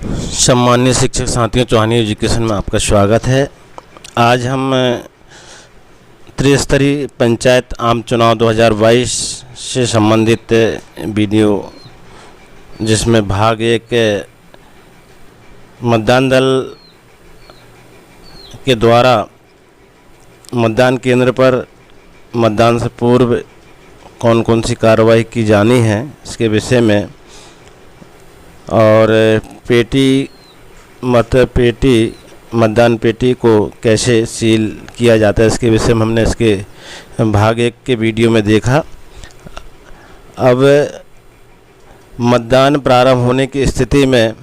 सम्मानित शिक्षक साथियों, चौहानी एजुकेशन में आपका स्वागत है। आज हम त्रिस्तरीय पंचायत आम चुनाव 2022 से संबंधित वीडियो, जिसमें भाग एक मतदान दल के द्वारा मतदान केंद्र पर मतदान से पूर्व कौन कौन सी कार्रवाई की जानी है इसके विषय में, और मतदान पेटी को कैसे सील किया जाता है इसके विषय में हमने इसके भाग एक के वीडियो में देखा। अब मतदान प्रारंभ होने की स्थिति में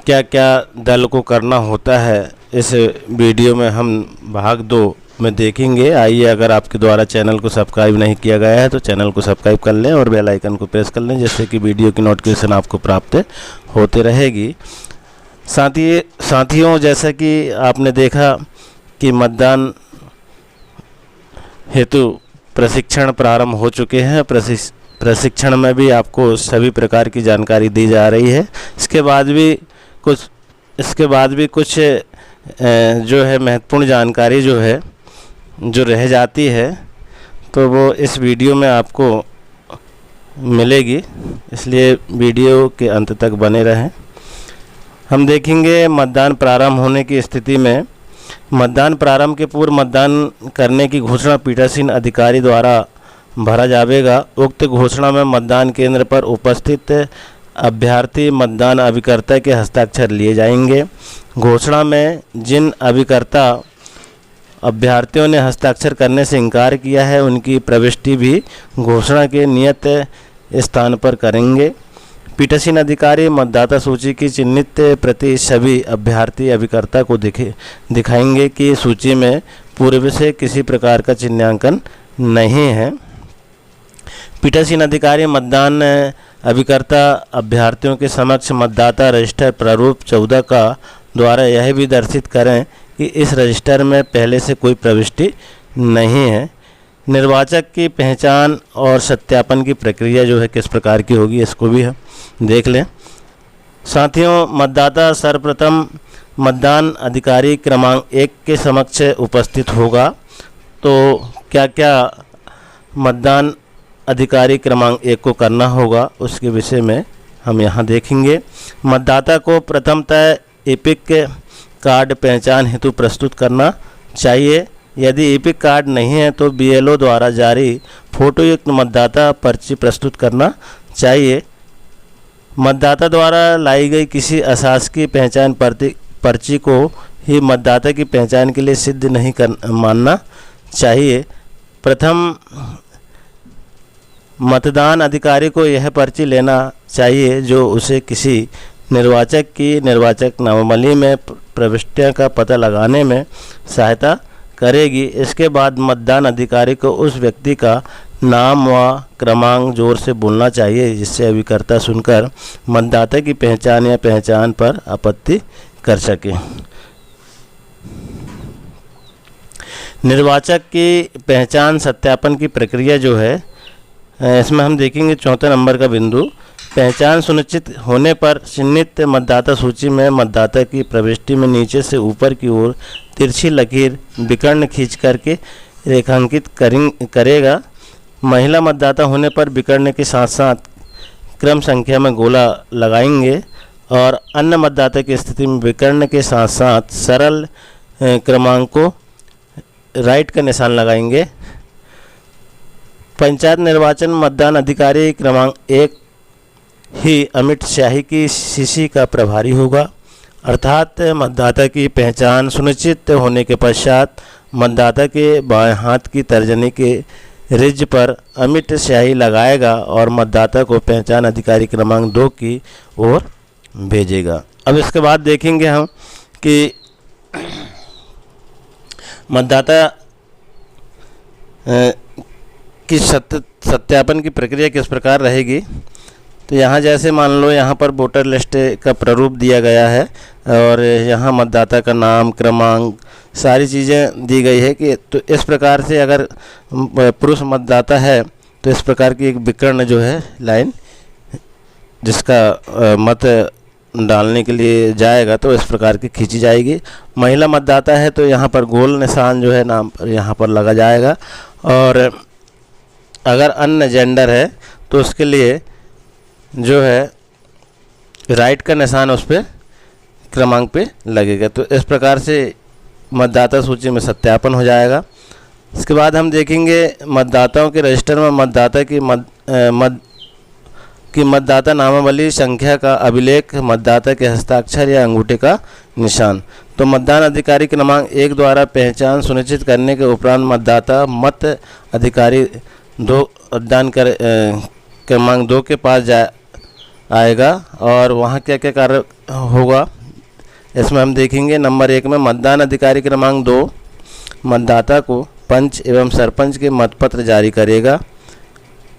क्या क्या दल को करना होता है इस वीडियो में हम भाग 2 में देखेंगे। आइए, अगर आपके द्वारा चैनल को सब्सक्राइब नहीं किया गया है तो चैनल को सब्सक्राइब कर लें और बेल आइकन को प्रेस कर लें, जिससे कि वीडियो की नोटिफिकेशन आपको प्राप्त होते रहेगी। साथियों, जैसा कि आपने देखा कि मतदान हेतु प्रशिक्षण प्रारंभ हो चुके हैं। प्रशिक्षण में भी आपको सभी प्रकार की जानकारी दी जा रही है। इसके बाद भी कुछ जो है महत्वपूर्ण जानकारी जो रह जाती है, तो वो इस वीडियो में आपको मिलेगी, इसलिए वीडियो के अंत तक बने रहें। हम देखेंगे मतदान प्रारंभ होने की स्थिति में मतदान प्रारंभ के पूर्व मतदान करने की घोषणा पीठासीन अधिकारी द्वारा भरा जाएगा। उक्त घोषणा में मतदान केंद्र पर उपस्थित अभ्यर्थी मतदान अभिकर्ता के हस्ताक्षर लिए जाएंगे। घोषणा में जिन अभ्यर्थियों ने हस्ताक्षर करने से इनकार किया है, उनकी प्रविष्टि भी घोषणा के नियत स्थान पर करेंगे। पीठासीन अधिकारी मतदाता सूची की चिन्हित प्रति सभी अभ्यर्थी अभिकर्ता को दिखाएंगे कि सूची में पूर्व से किसी प्रकार का चिन्हांकन नहीं है। पीठासीन अधिकारी मतदान अभिकर्ता अभ्यर्थियों के समक्ष मतदाता रजिस्टर प्रारूप 14 का द्वारा यह भी दर्शित करें कि इस रजिस्टर में पहले से कोई प्रविष्टि नहीं है। निर्वाचक की पहचान और सत्यापन की प्रक्रिया जो है किस प्रकार की होगी, इसको भी हम देख लें। साथियों, मतदाता सर्वप्रथम मतदान अधिकारी क्रमांक 1 के समक्ष उपस्थित होगा। तो क्या क्या मतदान अधिकारी क्रमांक 1 को करना होगा उसके विषय में हम यहाँ देखेंगे। मतदाता को प्रथमतः एपिक कार्ड पहचान हेतु प्रस्तुत करना चाहिए। यदि एपिक कार्ड नहीं है तो बीएलओ द्वारा जारी फोटोयुक्त मतदाता पर्ची प्रस्तुत करना चाहिए। मतदाता द्वारा लाई गई किसी अशासकीय पहचान पर्ची को ही मतदाता की पहचान के लिए सिद्ध नहीं मानना चाहिए। प्रथम मतदान अधिकारी को यह पर्ची लेना चाहिए जो उसे किसी निर्वाचक की निर्वाचक नामावली में प्रविष्टियों का पता लगाने में सहायता करेगी। इसके बाद मतदान अधिकारी को उस व्यक्ति का नाम व क्रमांक जोर से बोलना चाहिए, जिससे अभिकर्ता सुनकर मतदाता की पहचान या पहचान पर आपत्ति कर सके। निर्वाचक की पहचान सत्यापन की प्रक्रिया जो है, इसमें हम देखेंगे 4 नंबर का बिंदु। पहचान सुनिश्चित होने पर चिन्हित मतदाता सूची में मतदाता की प्रविष्टि में नीचे से ऊपर की ओर तिरछी लकीर विकर्ण खींच करके रेखांकित करेगा। महिला मतदाता होने पर विकर्ण के साथ साथ क्रम संख्या में गोला लगाएंगे, और अन्य मतदाता की स्थिति में विकर्ण के साथ साथ सरल क्रमांक को राइट का निशान लगाएंगे। पंचायत निर्वाचन मतदान अधिकारी क्रमांक 1 ही अमिट स्याही की सीसी का प्रभारी होगा, अर्थात मतदाता की पहचान सुनिश्चित होने के पश्चात मतदाता के बाएं हाथ की तर्जनी के रिज पर अमिट स्याही लगाएगा और मतदाता को पहचान अधिकारी क्रमांक 2 की ओर भेजेगा। अब इसके बाद देखेंगे हम कि मतदाता की सत्यापन की प्रक्रिया किस प्रकार रहेगी। तो यहाँ जैसे मान लो यहाँ पर वोटर लिस्ट का प्रारूप दिया गया है और यहाँ मतदाता का नाम, क्रमांक, सारी चीज़ें दी गई है कि तो इस प्रकार से अगर पुरुष मतदाता है तो इस प्रकार की एक विकर्ण जो है लाइन जिसका मत डालने के लिए जाएगा तो इस प्रकार की खींची जाएगी। महिला मतदाता है तो यहाँ पर गोल निशान जो है नाम पर यहाँ पर लगा जाएगा, और अगर अन्य जेंडर है तो उसके लिए जो है राइट का निशान उस पर क्रमांक पे लगेगा। तो इस प्रकार से मतदाता सूची में सत्यापन हो जाएगा। इसके बाद हम देखेंगे मतदाताओं के रजिस्टर में मतदाता की मतदाता नामावली संख्या का अभिलेख, मतदाता के हस्ताक्षर या अंगूठे का निशान। तो मतदान अधिकारी क्रमांक 1 द्वारा पहचान सुनिश्चित करने के उपरांत मतदाता मत अधिकारी क्रमांक 2 के पास आएगा और वहाँ क्या क्या कार्य होगा इसमें हम देखेंगे। नंबर 1 में मतदान अधिकारी क्रमांक 2 मतदाता को पंच एवं सरपंच के मतपत्र जारी करेगा।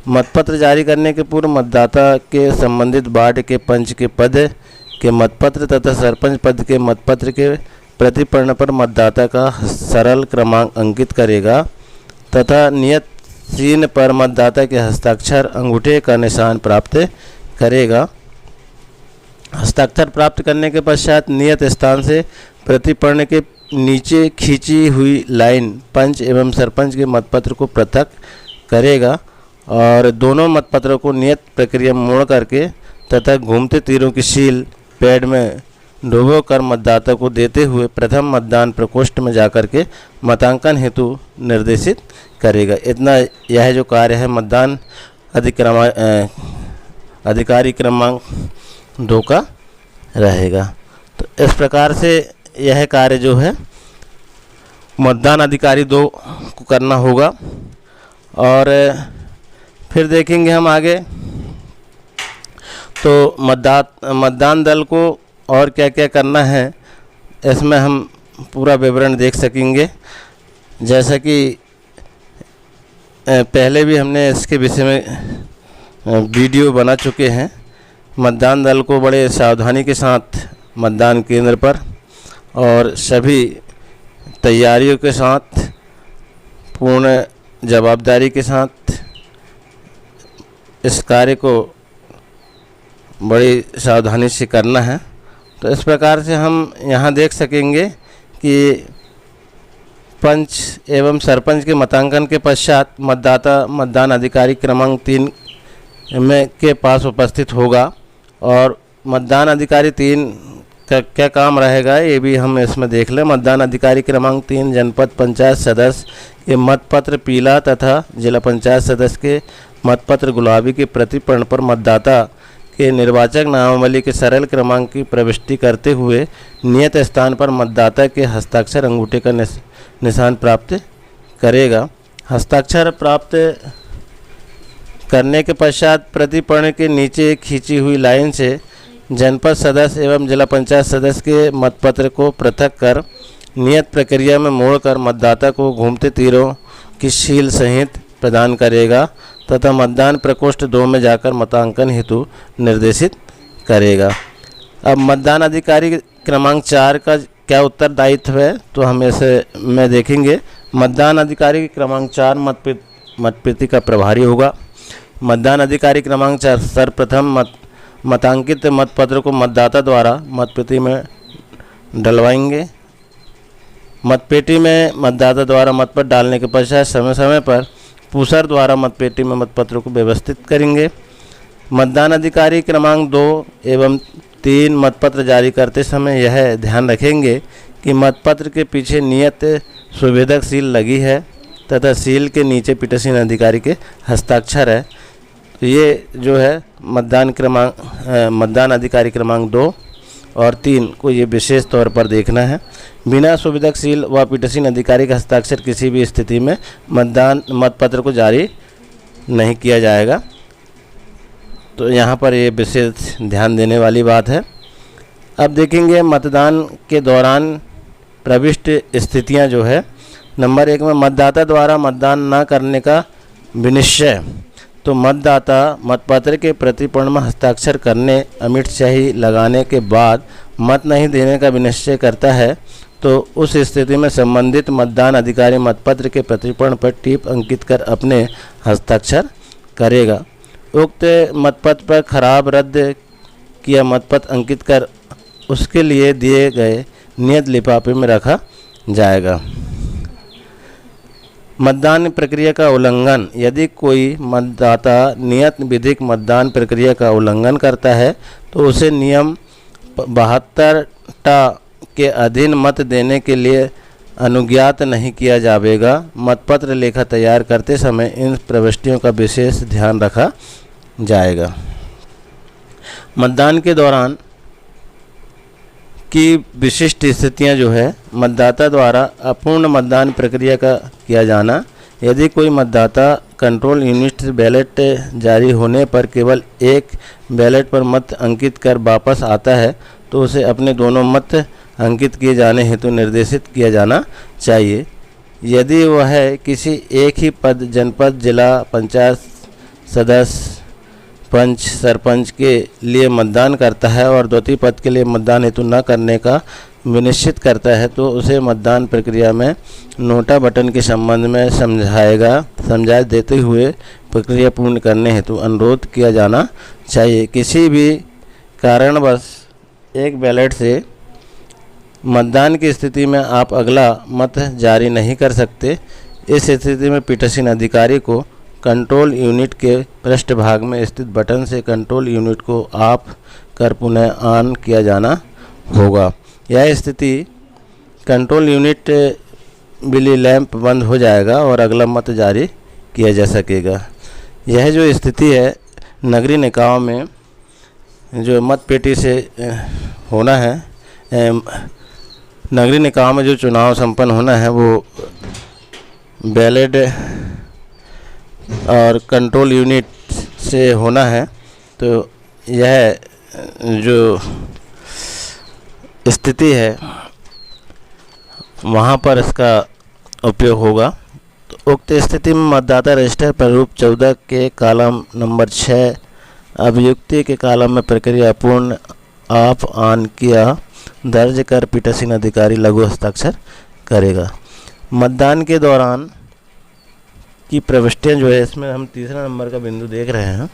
मतपत्र जारी करने के पूर्व मतदाता के संबंधित वार्ड के पंच के पद के मतपत्र तथा सरपंच पद के मतपत्र के प्रतिपर्ण पर मतदाता का सरल क्रमांक अंकित करेगा तथा नियत सीन पर मतदाता के हस्ताक्षर अंगूठे का निशान प्राप्त करेगा। हस्ताक्षर प्राप्त करने के पश्चात नियत स्थान से प्रतिपर्ण के नीचे खींची हुई लाइन पंच एवं सरपंच के मतपत्र को पृथक करेगा और दोनों मतपत्रों को नियत प्रक्रिया में मोड़ करके तथा घूमते तीरों की सील पैड में डुबो कर मतदाता को देते हुए प्रथम मतदान प्रकोष्ठ में जाकर के मतांकन हेतु निर्देशित करेगा। इतना यह जो कार्य है मतदान अधिकारी क्रमांक 2 का रहेगा। तो इस प्रकार से यह कार्य जो है मतदान अधिकारी 2 को करना होगा। और फिर देखेंगे हम आगे तो मतदान दल को और क्या क्या करना है इसमें हम पूरा विवरण देख सकेंगे। जैसा कि पहले भी हमने इसके विषय में वीडियो बना चुके हैं। मतदान दल को बड़े सावधानी के साथ मतदान केंद्र पर और सभी तैयारियों के साथ पूर्ण जवाबदारी के साथ इस कार्य को बड़ी सावधानी से करना है। तो इस प्रकार से हम यहाँ देख सकेंगे कि पंच एवं सरपंच के मतांकन के पश्चात मतदाता मतदान अधिकारी क्रमांक 3 में के पास उपस्थित होगा और मतदान अधिकारी 3 का क्या काम रहेगा ये भी हम इसमें देख लें। मतदान अधिकारी क्रमांक 3 जनपद पंचायत सदस्य के मतपत्र पीला तथा जिला पंचायत सदस्य के मतपत्र गुलाबी के प्रतिपर्ण पर मतदाता के निर्वाचक नामावली के सरल क्रमांक की प्रविष्टि करते हुए नियत स्थान पर मतदाता के हस्ताक्षर अंगूठे का निशान प्राप्त करेगा। हस्ताक्षर प्राप्त करने के पश्चात प्रतिपर्ण के नीचे खींची हुई लाइन से जनपद सदस्य एवं जिला पंचायत सदस्य के मतपत्र को पृथक कर नियत प्रक्रिया में मोड़कर मतदाता को घूमते तीरों की सील सहित प्रदान करेगा तथा मतदान प्रकोष्ठ 2 में जाकर मतांकन हेतु निर्देशित करेगा। अब मतदान अधिकारी क्रमांक 4 का क्या उत्तरदायित्व है तो हम इसे में देखेंगे। मतदान अधिकारी क्रमांक 4 मतपेटी का प्रभारी होगा। मतदान अधिकारी क्रमांक 4 सर्वप्रथम मतांकित मतपत्र को मतदाता द्वारा मतपेटी में डलवाएंगे। मतपेटी में मतदाता द्वारा मतपत्र डालने के पश्चात समय समय पर पूसर द्वारा मतपेटी में मतपत्रों को व्यवस्थित करेंगे। मतदान अधिकारी क्रमांक 2 एवं 3 मतपत्र जारी करते समय यह ध्यान रखेंगे कि मतपत्र के पीछे नियत सुविधक सील लगी है तथा सील के नीचे पीठासीन अधिकारी के हस्ताक्षर है। तो ये जो है मतदान अधिकारी क्रमांक 2 और 3 को ये विशेष तौर पर देखना है। बिना सुविधक सील व पीठासीन अधिकारी का हस्ताक्षर किसी भी स्थिति में मतपत्र को जारी नहीं किया जाएगा। तो यहाँ पर ये विशेष ध्यान देने वाली बात है। अब देखेंगे मतदान के दौरान प्रविष्ट स्थितियाँ जो है। नंबर 1 में मतदाता द्वारा मतदान न करने का विनिश्चय। तो मतदाता मतपत्र के प्रतिपर्ण में हस्ताक्षर करने अमिट स्याही लगाने के बाद मत नहीं देने का विनिश्चय करता है तो उस स्थिति में संबंधित मतदान अधिकारी मतपत्र के प्रतिपर्ण पर टिप अंकित कर अपने हस्ताक्षर करेगा। उक्त मतपत्र पर खराब, रद्द किया मतपत्र अंकित कर उसके लिए दिए गए नियत लिफाफे में रखा जाएगा। मतदान प्रक्रिया का उल्लंघन। यदि कोई मतदाता नियत विधिक मतदान प्रक्रिया का उल्लंघन करता है तो उसे नियम 72 के अधीन मत देने के लिए अनुज्ञात नहीं किया जाएगा। मतपत्र लेखा तैयार करते समय इन प्रविष्टियों का विशेष ध्यान रखा जाएगा। मतदान के दौरान की विशिष्ट स्थितियां जो है, मतदाता द्वारा अपूर्ण मतदान प्रक्रिया का किया जाना। यदि कोई मतदाता कंट्रोल यूनिट से बैलेट जारी होने पर केवल एक बैलेट पर मत अंकित कर वापस आता है तो उसे अपने दोनों मत अंकित किए जाने हेतु निर्देशित किया जाना चाहिए। यदि वह किसी एक ही पद जनपद, जिला पंचायत सदस्य, पंच, सरपंच के लिए मतदान करता है और द्वितीय पद के लिए मतदान हेतु न करने का विनिश्चित करता है तो उसे मतदान प्रक्रिया में नोटा बटन के संबंध में समझा देते हुए प्रक्रिया पूर्ण करने हेतु अनुरोध किया जाना चाहिए। किसी भी कारणवश एक बैलेट से मतदान की स्थिति में आप अगला मत जारी नहीं कर सकते। इस स्थिति में पीठासीन अधिकारी को कंट्रोल यूनिट के पृष्ठभाग में स्थित बटन से कंट्रोल यूनिट को ऑफ कर पुनः ऑन किया जाना होगा। यह स्थिति कंट्रोल यूनिट बिजली लैंप बंद हो जाएगा और अगला मत जारी किया जा सकेगा। यह जो स्थिति है नगरीय निकायों में जो मत पेटी से होना है, नगरीय निकायों में जो चुनाव संपन्न होना है वो बैलेट और कंट्रोल यूनिट से होना है। तो यह जो स्थिति है वहाँ पर इसका उपयोग होगा। तो उक्त स्थिति में मतदाता रजिस्टर प्रारूप 14 के कॉलम नंबर 6 अभियुक्ति के कॉलम में प्रक्रिया पूर्ण ऑफ ऑन किया दर्ज कर पीठासीन अधिकारी लघु हस्ताक्षर करेगा। मतदान के दौरान की प्रविष्टियाँ जो है, इसमें हम तीसरा नंबर का बिंदु देख रहे हैं।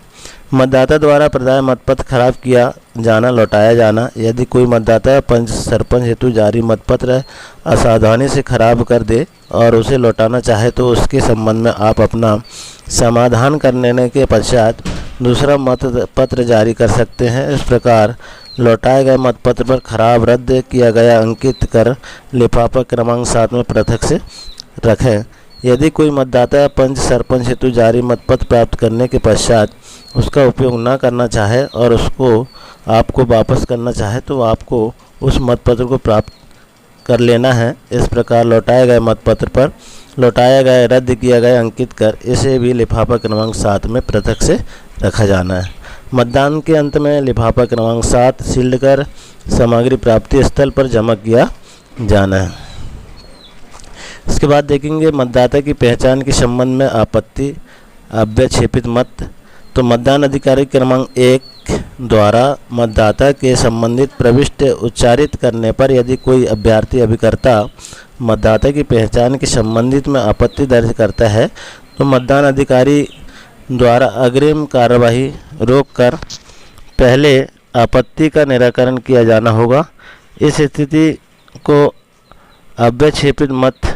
मतदाता द्वारा प्रदाय मतपत्र खराब किया जाना, लौटाया जाना। यदि कोई मतदाता पंच, सरपंच हेतु जारी मतपत्र असावधानी से खराब कर दे और उसे लौटाना चाहे तो उसके संबंध में आप अपना समाधान करने के पश्चात दूसरा मतपत्र जारी कर सकते हैं। इस प्रकार लौटाए गए मतपत्र पर खराब, रद्द किया गया अंकित कर लिफाफा क्रमांक 7 में पृथक से रखें। यदि कोई मतदाता पंच, सरपंच हेतु जारी मतपत्र प्राप्त करने के पश्चात उसका उपयोग न करना चाहे और उसको आपको वापस करना चाहे तो आपको उस मतपत्र को प्राप्त कर लेना है। इस प्रकार लौटाए गए मतपत्र पर लौटाया गया, रद्द किया गया अंकित कर इसे भी लिफाफा क्रमांक 7 में पृथक से रखा जाना है। मतदान के अंत में लिफाफा क्रमांक 7 सील्ड कर सामग्री प्राप्ति स्थल पर जमा किया जाना है। इसके बाद देखेंगे मतदाता की पहचान के संबंध में आपत्ति अव्यक्षेपित मत। तो मतदान अधिकारी क्रमांक 1 द्वारा मतदाता के संबंधित प्रविष्टि उच्चारित करने पर यदि कोई अभ्यर्थी अभिकर्ता मतदाता की पहचान के संबंधित में आपत्ति दर्ज करता है तो मतदान अधिकारी द्वारा अग्रिम कार्यवाही रोककर पहले आपत्ति का निराकरण किया जाना होगा। इस स्थिति को अव्यक्षेपित मत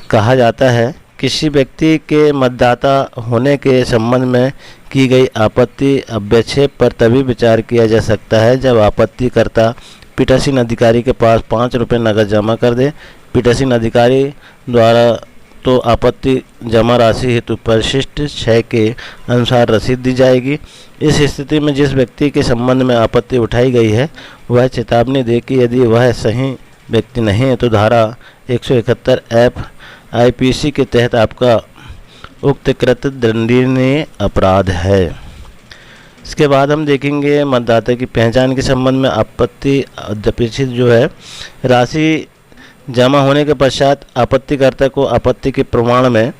कहा जाता है। किसी व्यक्ति के मतदाता होने के संबंध में की गई आपत्ति अव्यक्षेप पर तभी विचार किया जा सकता है जब आपत्तिकर्ता पीठासीन अधिकारी के पास 5 रुपये नकद जमा कर दे। पीठासीन अधिकारी द्वारा तो आपत्ति जमा राशि हेतु परिशिष्ट 6 के अनुसार रसीद दी जाएगी। इस स्थिति में जिस व्यक्ति के संबंध में आपत्ति उठाई गई है वह चेतावनी दे कि यदि वह सही व्यक्ति नहीं है तो धारा 171 F IPC के तहत आपका उक्त कृत्य दंडनीय अपराध है। इसके बाद हम देखेंगे मतदाता की पहचान के संबंध में आपत्ति अध्यपेक्षित जो है राशि जमा होने के पश्चात आपत्तिकर्ता को आपत्ति के प्रमाण में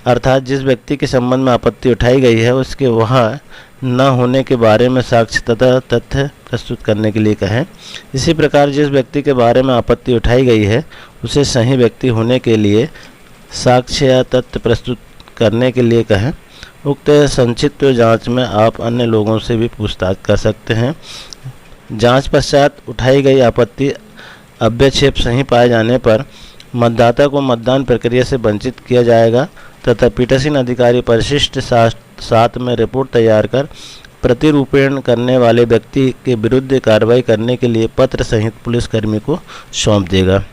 अर्थात जिस व्यक्ति के संबंध में आपत्ति उठाई गई है उसके वहाँ न होने के बारे में साक्ष्य तथा तथ्य प्रस्तुत करने के लिए कहें। इसी प्रकार जिस व्यक्ति के बारे में आपत्ति उठाई गई है उसे सही व्यक्ति होने के लिए साक्ष्य या तथ्य प्रस्तुत करने के लिए कहें। उक्त संक्षिप्त जांच में आप अन्य लोगों से भी पूछताछ कर सकते हैं। जांच पश्चात उठाई गई आपत्ति अभ्यक्षेप सही पाए जाने पर मतदाता को मतदान प्रक्रिया से वंचित किया जाएगा तथा पीठासीन अधिकारी परिशिष्ट 7 में रिपोर्ट तैयार कर प्रतिरूपण करने वाले व्यक्ति के विरुद्ध कार्रवाई करने के लिए पत्र सहित पुलिसकर्मी को सौंप देगा।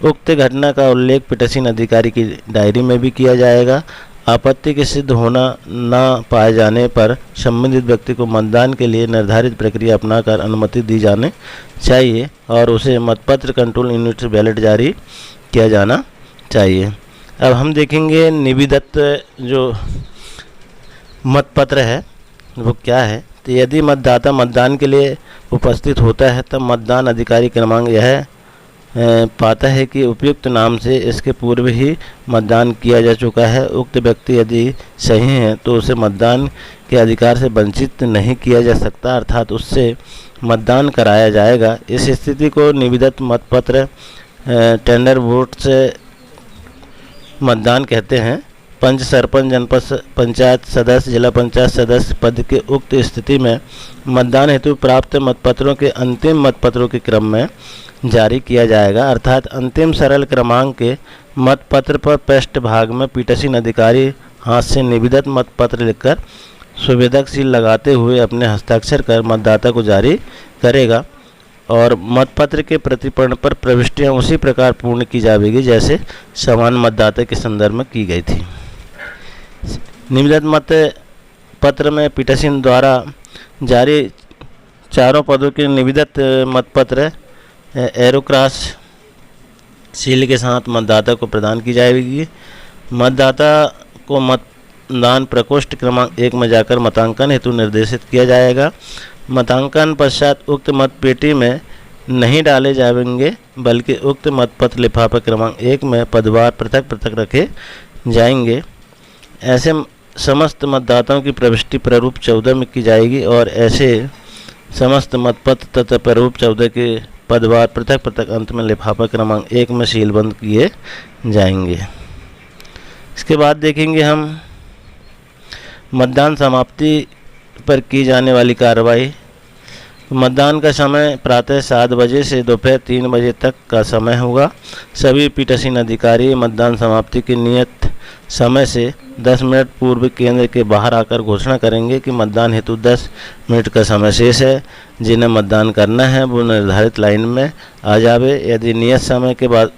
उक्त घटना का उल्लेख पीठासीन अधिकारी की डायरी में भी किया जाएगा। आपत्ति के सिद्ध होना न पाए जाने पर संबंधित व्यक्ति को मतदान के लिए निर्धारित प्रक्रिया अपनाकर अनुमति दी जानी चाहिए और उसे मतपत्र कंट्रोल यूनिट से बैलेट जारी किया जाना चाहिए। अब हम देखेंगे निविदत्त जो मतपत्र है वो क्या है। तो यदि मतदाता मतदान के लिए उपस्थित होता है तब मतदान अधिकारी क्रमांक यह पाता है कि उपयुक्त नाम से इसके पूर्व ही मतदान किया जा चुका है। उक्त व्यक्ति यदि सही है तो उसे मतदान के अधिकार से वंचित नहीं किया जा सकता, अर्थात उससे मतदान कराया जाएगा। इस स्थिति को निविदत्त मतपत्र टेंडर वोट से मतदान कहते हैं। पंच, सरपंच, जनपद पंचायत सदस्य, जिला पंचायत सदस्य पद के उक्त स्थिति में मतदान हेतु प्राप्त मतपत्रों के अंतिम मतपत्रों के क्रम में जारी किया जाएगा, अर्थात अंतिम सरल क्रमांक के मतपत्र पर पृष्ठ भाग में पीठासीन अधिकारी हाथ से निविदत्त मतपत्र लिखकर संवेदक सील लगाते हुए अपने हस्ताक्षर कर मतदाता को जारी करेगा और मतपत्र के प्रतिपूर्ण पर प्रविष्टियां उसी प्रकार पूर्ण की जाएगी जैसे समान मतदाता के संदर्भ में की गई थी। निविदत्त मत पत्र में पीठासीन द्वारा जारी चारों पदों के निविदत्त मतपत्र एरोक्रॉस सील के साथ मतदाता को प्रदान की जाएगी। मतदाता को मतदान प्रकोष्ठ क्रमांक 1 में जाकर मतांकन हेतु निर्देशित किया जाएगा। मतांकन पश्चात उक्त मतपेटी में नहीं डाले जाएंगे बल्कि उक्त मतपत्र लिफाफा क्रमांक 1 में पदवार पृथक पृथक रखे जाएंगे। ऐसे समस्त मतदाताओं की प्रविष्टि प्रारूप 14 में की जाएगी और ऐसे समस्त मतपत्र तथा प्रारूप 14 के पदवार पृथक पृथक अंत में लिफाफा क्रमांक 1 में सीलबंद किए जाएंगे। इसके बाद देखेंगे हम मतदान समाप्ति पर की जाने वाली कार्रवाई। मतदान का समय प्रातः 7 बजे से दोपहर 3 बजे तक का समय होगा। सभी पीठासीन अधिकारी मतदान समाप्ति के नियत समय से 10 मिनट पूर्व केंद्र के बाहर आकर घोषणा करेंगे कि मतदान हेतु 10 मिनट का समय शेष है। जिन्हें मतदान करना है वो निर्धारित लाइन में आ जावे। यदि नियत समय के बाद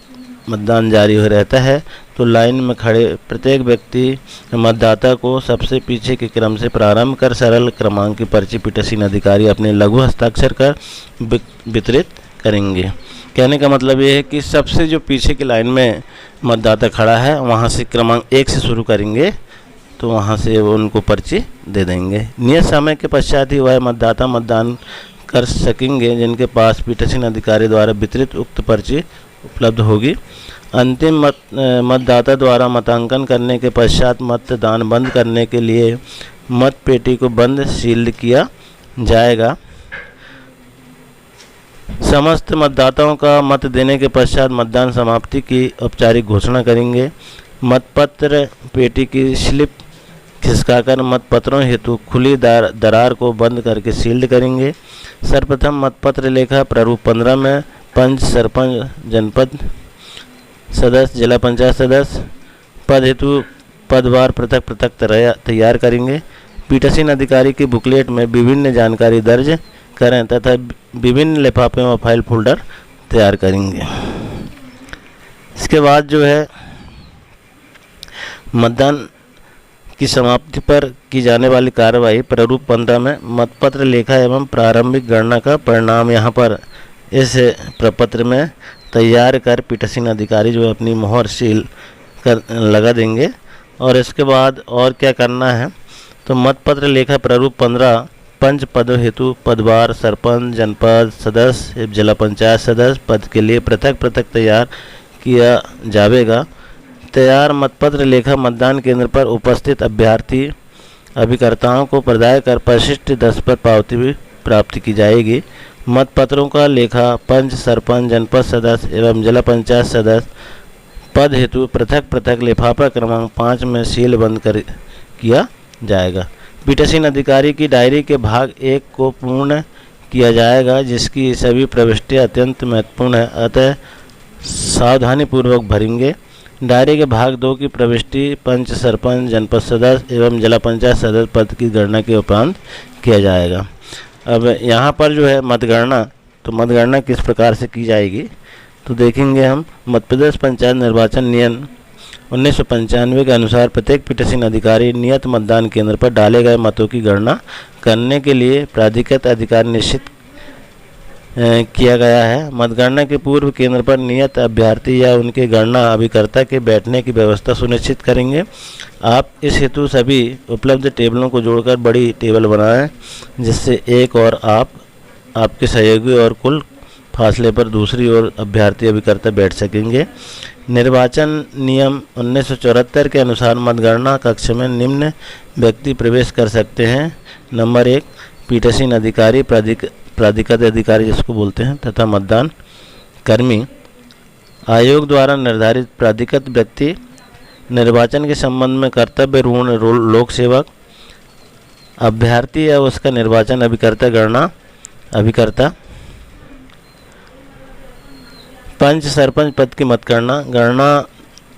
मतदान जारी हो रहता है तो लाइन में खड़े प्रत्येक व्यक्ति मतदाता को सबसे पीछे के क्रम से प्रारंभ कर सरल क्रमांक की पर्ची पीठासीन अधिकारी अपने लघु हस्ताक्षर कर वितरित करेंगे। कहने का मतलब ये है कि सबसे जो पीछे की लाइन में मतदाता खड़ा है वहाँ से क्रमांक 1 से शुरू करेंगे तो वहाँ से वो उनको पर्ची दे देंगे। नियत समय के पश्चात ही वह मतदाता मतदान कर सकेंगे जिनके पास पीठासीन अधिकारी द्वारा वितरित उक्त पर्ची उपलब्ध होगी। अंतिम मतदाता द्वारा मतांकन करने के पश्चात मतदान बंद करने के लिए मत पेटी को बंद सील्ड किया जाएगा। समस्त मतदाताओं का मत देने के पश्चात मतदान समाप्ति की औपचारिक घोषणा करेंगे। मतपत्र पेटी की स्लिप खिसकाकर मतपत्रों हेतु खुली दरार को बंद करके सील्ड करेंगे। सर्वप्रथम मतपत्र लेखा प्रारूप 15 में पंच, सरपंच, जनपद सदस्य, जिला पंचायत सदस्य पद हेतु पदवार पृथक पृथक तैयार करेंगे। पीठासीन अधिकारी की बुकलेट में विभिन्न जानकारी दर्ज करें तथा विभिन्न लिफाफे में फाइल फोल्डर तैयार करेंगे। इसके बाद जो है मतदान की समाप्ति पर की जाने वाली कार्रवाई प्रारूप 15 में मतपत्र लेखा एवं प्रारंभिक गणना का परिणाम यहाँ पर इस प्रपत्र में तैयार कर पीठासीन अधिकारी जो है अपनी मोहर सील कर लगा देंगे। और इसके बाद और क्या करना है तो मतपत्र लेखा प्रारूप 15 पंच पदों हेतु पदवार सरपंच, जनपद सदस्य, जिला पंचायत सदस्य पद के लिए पृथक पृथक तैयार किया जाएगा। तैयार मतपत्र लेखा मतदान केंद्र पर उपस्थित अभ्यर्थी अभिकर्ताओं को प्रदाय कर परिशिष्ट 10 पर पावती भी प्राप्त की जाएगी। मतपत्रों का लेखा पंच, सरपंच, जनपद सदस्य एवं जिला पंचायत सदस्य पद हेतु पृथक पृथक लिफाफा क्रमांक 5 में सील बंद किया जाएगा। पीठासीन अधिकारी की डायरी के भाग 1 को पूर्ण किया जाएगा, जिसकी सभी प्रविष्टियाँ अत्यंत महत्वपूर्ण है, अतः सावधानीपूर्वक भरेंगे। डायरी के भाग 2 की प्रविष्टि पंच, सरपंच, जनपद सदस्य एवं जिला पंचायत सदस्य पद की गणना के उपरांत किया जाएगा। अब यहाँ पर जो है मतगणना, तो मतगणना किस प्रकार से की जाएगी तो देखेंगे हम। मध्य प्रदेश पंचायत निर्वाचन नियम 1995 के अनुसार प्रत्येक पीठासीन अधिकारी नियत मतदान केंद्र पर डाले गए मतों की गणना करने के लिए प्राधिकृत अधिकारी निश्चित किया गया है। मतगणना के पूर्व केंद्र पर नियत अभ्यर्थी या उनके गणना अभिकर्ता के बैठने की व्यवस्था सुनिश्चित करेंगे। आप इस हेतु सभी उपलब्ध टेबलों को जोड़कर बड़ी टेबल बनाएं, जिससे एक और आपके सहयोगी और कुल फासले पर दूसरी ओर अभ्यर्थी अभिकर्ता बैठ सकेंगे। निर्वाचन नियम 1974 के अनुसार मतगणना कक्ष में निम्न व्यक्ति प्रवेश कर सकते हैं। नंबर 1, पीठासीन अधिकारी, प्राधिकृत अधिकारी जिसको बोलते हैं, तथा मतदान कर्मी। आयोग द्वारा निर्धारित प्राधिकृत व्यक्ति, निर्वाचन के संबंध में कर्तव्यपूर्ण लोक सेवक, अभ्यर्थी या उसका निर्वाचन अभिकर्ता, गणना अभिकर्ता। पंच, सरपंच पद की मतगणना, गणना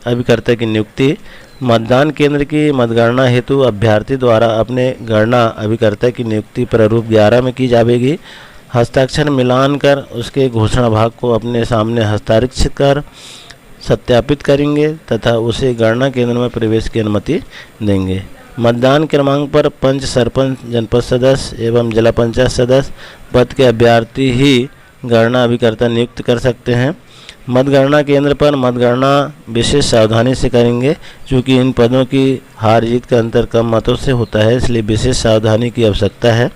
अभिकर्ता की नियुक्ति। मतदान केंद्र की मतगणना हेतु अभ्यर्थी द्वारा अपने गणना अभिकर्ता की नियुक्ति प्रारूप 11 में की जाएगी। हस्ताक्षर मिलान कर उसके घोषणा भाग को अपने सामने हस्ताक्षरित कर सत्यापित करेंगे तथा उसे गणना केंद्र में प्रवेश की अनुमति देंगे। मतदान क्रमांक पर पंच, सरपंच, जनपद सदस्य एवं जिला पंचायत सदस्य पद के अभ्यर्थी ही गणना अभिकर्ता नियुक्त कर सकते हैं। मतगणना केंद्र पर मतगणना विशेष सावधानी से करेंगे, क्योंकि इन पदों की हार जीत का अंतर कम मतों से होता है, इसलिए विशेष सावधानी की आवश्यकता है।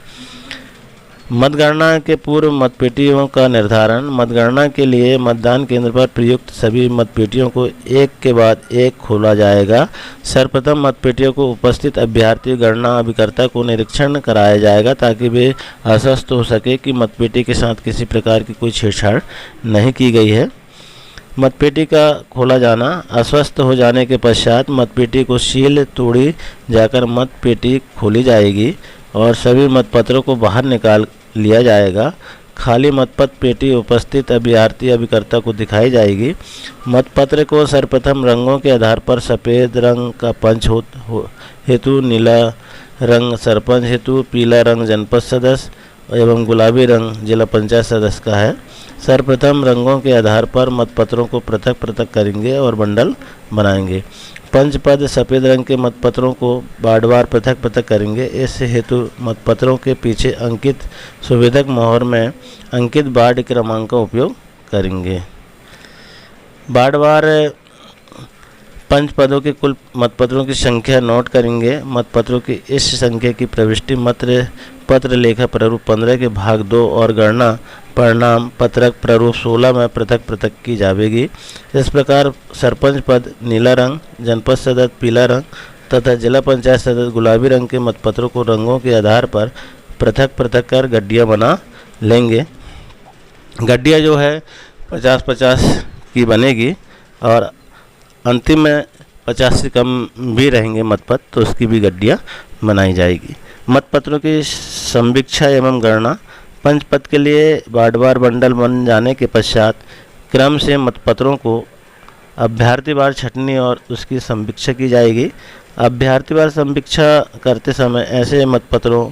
मतगणना के पूर्व मतपेटियों का निर्धारण। मतगणना के लिए मतदान केंद्र पर प्रयुक्त सभी मतपेटियों को एक के बाद एक खोला जाएगा। सर्वप्रथम मतपेटियों को उपस्थित अभ्यर्थी गणना अभिकर्ता को निरीक्षण कराया जाएगा, ताकि वे आश्वस्त हो सके कि मतपेटी के साथ किसी प्रकार की कोई छेड़छाड़ नहीं की गई है। मतपेटी का खोला जाना। आश्वस्त हो जाने के पश्चात मतपेटी को सील तोड़ी जाकर मतपेटी खोली जाएगी और सभी मतपत्रों को बाहर निकाल लिया जाएगा। खाली मतपत्र पेटी उपस्थित अभ्यर्थी अभिकर्ता को दिखाई जाएगी। मतपत्र को सर्वप्रथम रंगों के आधार पर सफ़ेद रंग का पंच हेतु, नीला रंग सरपंच हेतु, पीला रंग जनपद सदस्य एवं गुलाबी रंग जिला पंचायत सदस्य का है। सर्वप्रथम रंगों के आधार पर मतपत्रों को पृथक पृथक करेंगे और बंडल बनाएंगे। पंच पद सफ़ेद रंग के मतपत्रों को बारवार पृथक पृथक करेंगे। इस हेतु मतपत्रों के पीछे अंकित सुवेदक मोहर में अंकित वार्ड क्रमांक का उपयोग करेंगे। बारवार पंच पदों के कुल मतपत्रों की संख्या नोट करेंगे। मतपत्रों की इस संख्या की प्रविष्टि पत्र लेखा प्रारूप 15 के भाग 2 और गणना परिणाम पत्रक प्रारूप 16 में पृथक पृथक की जाएगी। इस प्रकार सरपंच पद नीला रंग, जनपद सदस्य पीला रंग तथा जिला पंचायत सदस्य गुलाबी रंग के मतपत्रों को रंगों के आधार पर पृथक पृथक कर गड्डियाँ बना लेंगे। गड्डियाँ जो है 50-50 की बनेगी और अंतिम में 50 से कम भी रहेंगे मतपत्र, तो उसकी भी गड्डियाँ बनाई जाएगी। मतपत्रों की समीक्षा एवं गणना। पंच पद के लिए वार्डवार बंडल बन जाने के पश्चात क्रम से मतपत्रों को अभ्यर्थीवार छंटनी और उसकी समीक्षा की जाएगी। अभ्यर्थीवार समीक्षा करते समय ऐसे मतपत्रों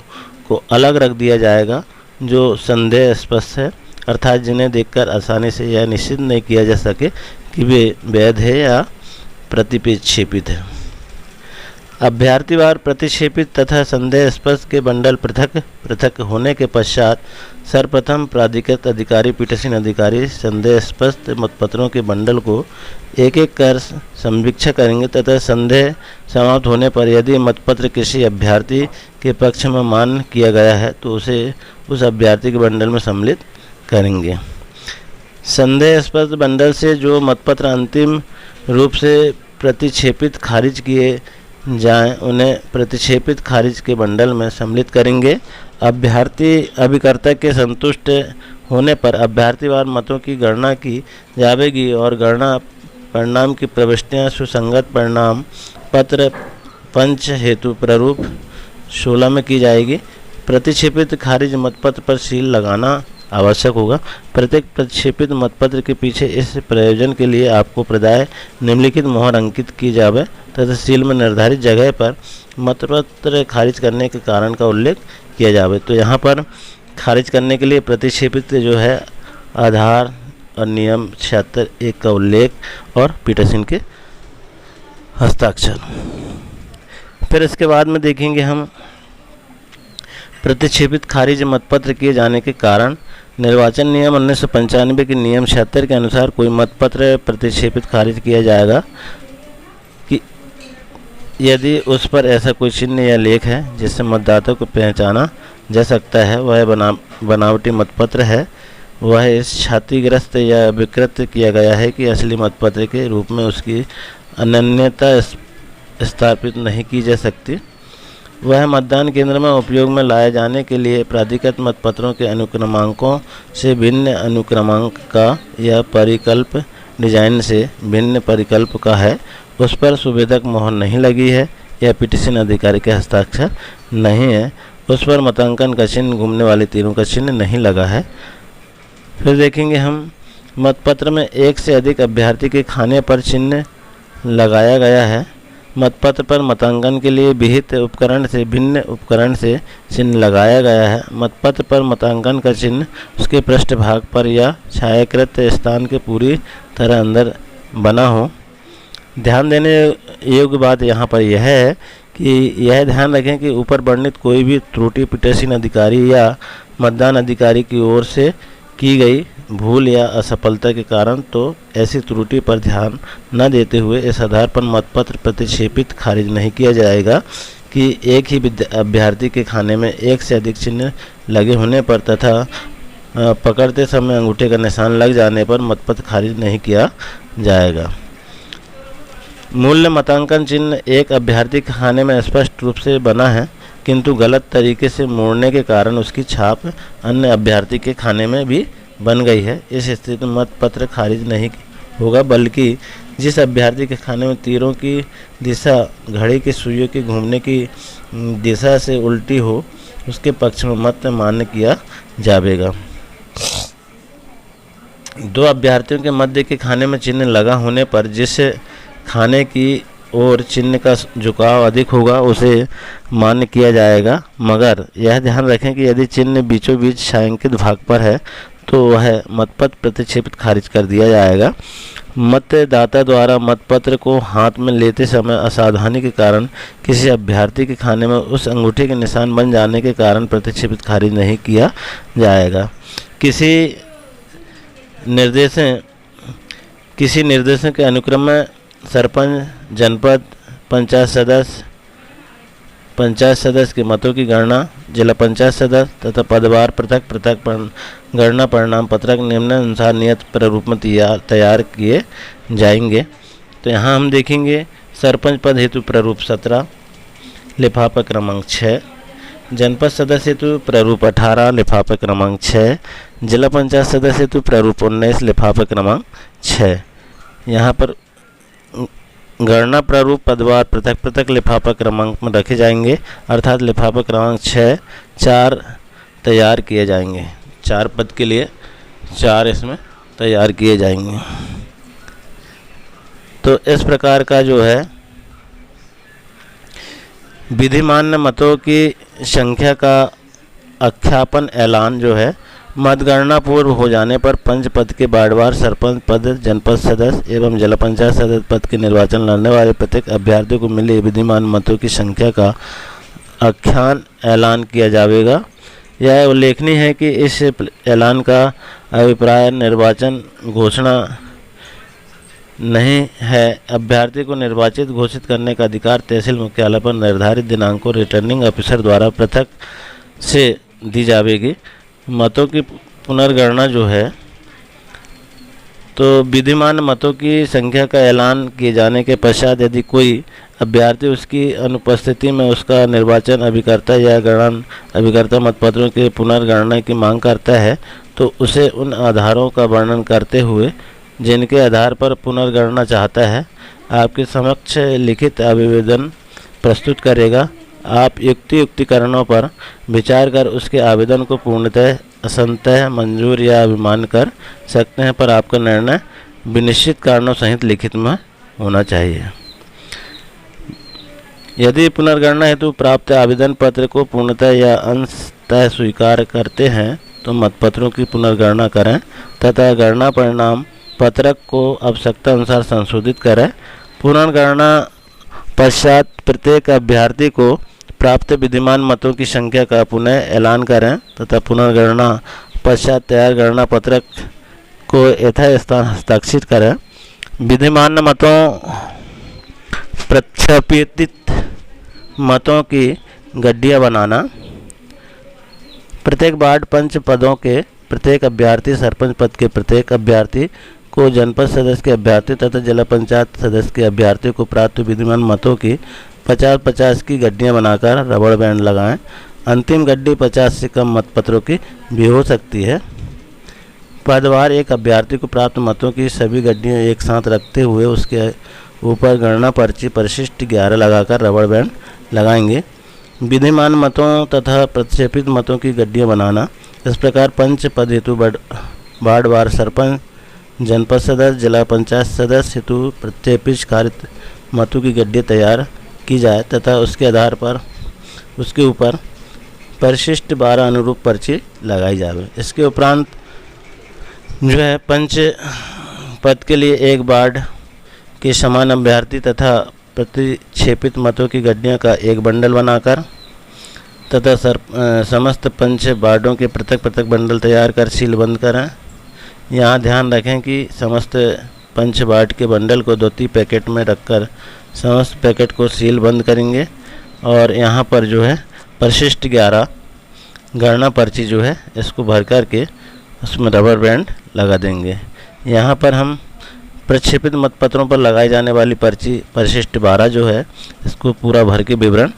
को अलग रख दिया जाएगा जो संदेहास्पद है, अर्थात जिन्हें देखकर आसानी से यह निश्चित नहीं किया जा सके कि वे वैध है या प्रतिक्षेपित है। अभ्यर्थीवार प्रतिक्षेपित तथा संदेहास्पद के बंडल पृथक पृथक होने के पश्चात सर्वप्रथम प्राधिकृत अधिकारी पीठासीन अधिकारी संदेहास्पद मतपत्रों के बंडल को एक एक कर समीक्षा करेंगे तथा संदेह समाप्त होने पर यदि मतपत्र किसी अभ्यर्थी के पक्ष में मान्य किया गया है तो उसे उस अभ्यर्थी के बंडल में सम्मिलित करेंगे। संदेहास्पद बंडल से जो मतपत्र अंतिम रूप से प्रतिक्षेपित खारिज किए जाएं, उन्हें प्रतिक्षेपित खारिज के बंडल में सम्मिलित करेंगे। अभ्यर्थी अभिकर्ता के संतुष्ट होने पर अभ्यर्थीवार मतों की गणना की जाएगी और गणना परिणाम की प्रविष्टियां सुसंगत परिणाम पत्र पंच हेतु प्रारूप 16 में की जाएगी। प्रतिक्षेपित खारिज मतपत्र पर सील लगाना आवश्यक होगा। प्रत्येक प्रतिक्षेपित मतपत्र के पीछे इस प्रयोजन के लिए आपको प्रदाय निम्नलिखित मोहर अंकित की जावे तथा सील में निर्धारित जगह पर मतपत्र खारिज करने के कारण का उल्लेख किया जावे। तो यहाँ पर खारिज करने के लिए प्रतिक्षेपित जो है आधार और नियम 76(1) का उल्लेख और पीटरसन के हस्ताक्षर। फिर इसके बाद में देखेंगे हम प्रतिक्षेपित खारिज मतपत्र किए जाने के कारण। निर्वाचन नियम 1995 के नियम 76 के अनुसार कोई मतपत्र प्रतिक्षेपित खारिज किया जाएगा कि यदि उस पर ऐसा कोई चिन्ह या लेख है जिससे मतदाता को पहचाना जा सकता है वह बनावटी मतपत्र है, वह इस क्षतिग्रस्त या विकृत किया गया है कि असली मतपत्र के रूप में उसकी अनन्यता स्थापित नहीं की जा सकती, वह मतदान केंद्र में उपयोग में लाए जाने के लिए प्राधिकृत मतपत्रों के अनुक्रमांकों से भिन्न अनुक्रमांक का या परिकल्प डिजाइन से भिन्न परिकल्प का है, उस पर सुवेदक मोहर नहीं लगी है या पीटरसन अधिकारी के हस्ताक्षर नहीं है, उस पर मतांकन का चिन्ह घूमने वाले तीरों का चिन्ह नहीं लगा है। फिर देखेंगे हम मतपत्र में एक से अधिक अभ्यर्थी के खाने पर चिन्ह लगाया गया है। मतपत्र पर मतांकन के लिए विहित उपकरण से भिन्न उपकरण से चिन्ह लगाया गया है। मतपत्र पर मतांकन का चिन्ह उसके पृष्ठभाग पर या छायाकृत स्थान के पूरी तरह अंदर बना हो। ध्यान देने योग्य बात यहाँ पर यह है कि यह ध्यान रखें कि ऊपर वर्णित कोई भी त्रुटि पीटरसन अधिकारी या मतदान अधिकारी की ओर से की गई भूल या असफलता के कारण तो ऐसी त्रुटि पर ध्यान न देते हुए इस आधार पर मतपत्र प्रतिक्षेपित खारिज नहीं किया जाएगा कि एक ही अभ्यर्थी के खाने में एक से अधिक चिन्ह लगे होने पर तथा पकड़ते समय अंगूठे का निशान लग जाने पर मतपत्र खारिज नहीं किया जाएगा। मूल्य मतांकन चिन्ह एक अभ्यर्थी के खाने में स्पष्ट रूप से बना है किंतु गलत तरीके से मोड़ने के कारण उसकी छाप अन्य अभ्यर्थी के खाने में भी बन गई है। इस स्थिति में मतपत्र खारिज नहीं होगा, बल्कि जिस अभ्यर्थी के खाने में तीरों की दिशा घड़ी की सुइयों के घूमने की दिशा से उल्टी हो उसके पक्ष में मत मान्य किया जाएगा। दो अभ्यर्थियों के मध्य के खाने में चिन्ह लगा होने पर जिस खाने की और चिन्ह का झुकाव अधिक होगा उसे मान्य किया जाएगा, मगर यह ध्यान रखें कि यदि चिन्ह बीचों बीच छायांकित भाग पर है तो वह मतपत्र प्रतिक्षेपित खारिज कर दिया जाएगा। मतदाता द्वारा मतपत्र को हाथ में लेते समय असावधानी के कारण किसी अभ्यर्थी के खाने में उस अंगूठे के निशान बन जाने के कारण प्रतिक्षेपित खारिज नहीं किया जाएगा। किसी निर्देशों के अनुक्रम में सरपंच, जनपद पंचायत सदस्य के मतों की गणना, जिला पंचायत सदस्य तथा पदवार पृथक गणना परिणाम पत्रक निम्नानुसार नियत प्रारूप में तैयार किए जाएंगे। तो यहाँ हम देखेंगे सरपंच पद हेतु प्रारूप 17 लिफाफा क्रमांक 6, जनपद सदस्य हेतु प्रारूप 18 लिफाफा क्रमांक 6, जिला पंचायत सदस्य हेतु प्रारूप 19 लिफाफा क्रमांक 6। यहाँ पर गणना प्रारूप पदवार पृथक लिफाफा क्रमांक में रखे जाएंगे, अर्थात लिफाफा क्रमांक 6 4 तैयार किए जाएंगे। 4 पद के लिए 4 इसमें तैयार किए जाएंगे। तो इस प्रकार का जो है विधिमान्य मतों की संख्या का अख्यापन ऐलान जो है मतगणना पूर्व हो जाने पर पंच पद के वार्डवार सरपंच पद, जनपद सदस्य एवं जिला पंचायत सदस्य पद के निर्वाचन लड़ने वाले प्रत्येक अभ्यर्थी को मिले विधिमान मतों की संख्या का आख्यान ऐलान किया जाएगा। यह उल्लेखनीय है कि इस ऐलान का अभिप्राय निर्वाचन घोषणा नहीं है। अभ्यर्थी को निर्वाचित घोषित करने का अधिकार तहसील मुख्यालय पर निर्धारित दिनांक को रिटर्निंग ऑफिसर द्वारा पृथक से दी जाएगी। मतों की पुनर्गणना जो है तो विधिमान मतों की संख्या का ऐलान किए जाने के पश्चात यदि कोई अभ्यर्थी उसकी अनुपस्थिति में उसका निर्वाचन अभिकर्ता या गणन अभिकर्ता मतपत्रों के पुनर्गणना की मांग करता है तो उसे उन आधारों का वर्णन करते हुए जिनके आधार पर पुनर्गणना चाहता है आपके समक्ष लिखित आवेदन प्रस्तुत करेगा। आप युक्तिकरणों पर विचार कर उसके आवेदन को पूर्णतः, असंतः, मंजूर या अभिमान कर सकते हैं, पर आपका निर्णय विनिश्चित कारणों सहित लिखित में होना चाहिए। यदि पुनर्गणना हेतु प्राप्त आवेदन पत्र को पूर्णतः या अंशतः स्वीकार करते हैं तो मतपत्रों की पुनर्गणना करें तथा गणना परिणाम पत्रक को आवश्यकता अनुसार संशोधित करें। पुनर्गणना पश्चात प्रत्येक अभ्यर्थी को प्राप्त विद्यमान मतों की संख्या का पुनः ऐलान करें तथा पुनर्गणना पश्चात तैयार गणना पत्रक को यथास्थान हस्ताक्षरित करें। विद्यमान मतों प्रक्षेपित मतों की गड्डियाँ बनाना। प्रत्येक वार्ड पंच पदों के प्रत्येक अभ्यर्थी, सरपंच पद के प्रत्येक अभ्यर्थी को जनपद सदस्य के अभ्यर्थी तथा जिला पंचायत सदस्य के अभ्यर्थी को प्राप्त विद्यमान मतों की 50-50 की गड्डियाँ बनाकर रबड़ बैंड लगाएं। अंतिम गड्डी 50 से कम मतपत्रों की भी हो सकती है। पदवार एक अभ्यर्थी को प्राप्त मतों की सभी गड्डियाँ एक साथ रखते हुए उसके ऊपर गणना पर्ची परिशिष्ट 11 लगाकर रबड़ बैंड लगाएंगे। विद्यमान मतों तथा प्रक्षेपित मतों की गड्डियाँ बनाना। इस प्रकार पंच पद हेतु वार्ड वार सरपंच, जनपद सदस्य, जिला पंचायत सदस्य हेतु प्रक्षेपित खारिज मतों की गड्डियाँ तैयार की जाए तथा उसके आधार पर उसके ऊपर परिशिष्ट 12 अनुरूप पर्ची लगाई जाए। इसके उपरांत जो है पंच पद के लिए एक वार्ड के समान अभ्यर्थी तथा प्रतिक्षेपित मतों की गड्डियाँ का एक बंडल बनाकर तथा समस्त पंच वार्डों के पृथक पृथक बंडल तैयार कर सील बंद करें। यहाँ ध्यान रखें कि समस्त पंच वार्ड के बंडल को 2-3 पैकेट में रखकर समस्त पैकेट को सील बंद करेंगे और यहाँ पर जो है परिशिष्ट 11 गणना पर्ची जो है इसको भर कर के उसमें रबर बैंड लगा देंगे। यहाँ पर हम प्रक्षेपित मतपत्रों पर लगाई जाने वाली पर्ची परिशिष्ट 12 जो है इसको पूरा भर के विवरण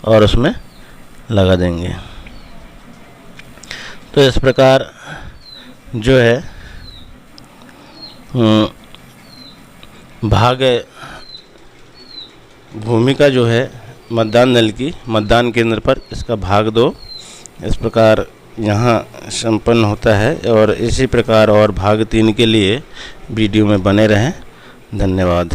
और उसमें लगा देंगे। तो इस प्रकार जो है भाग भूमिका जो है मतदान दल की मतदान केंद्र पर इसका भाग 2 इस प्रकार यहाँ संपन्न होता है और इसी प्रकार और भाग 3 के लिए वीडियो में बने रहें। धन्यवाद।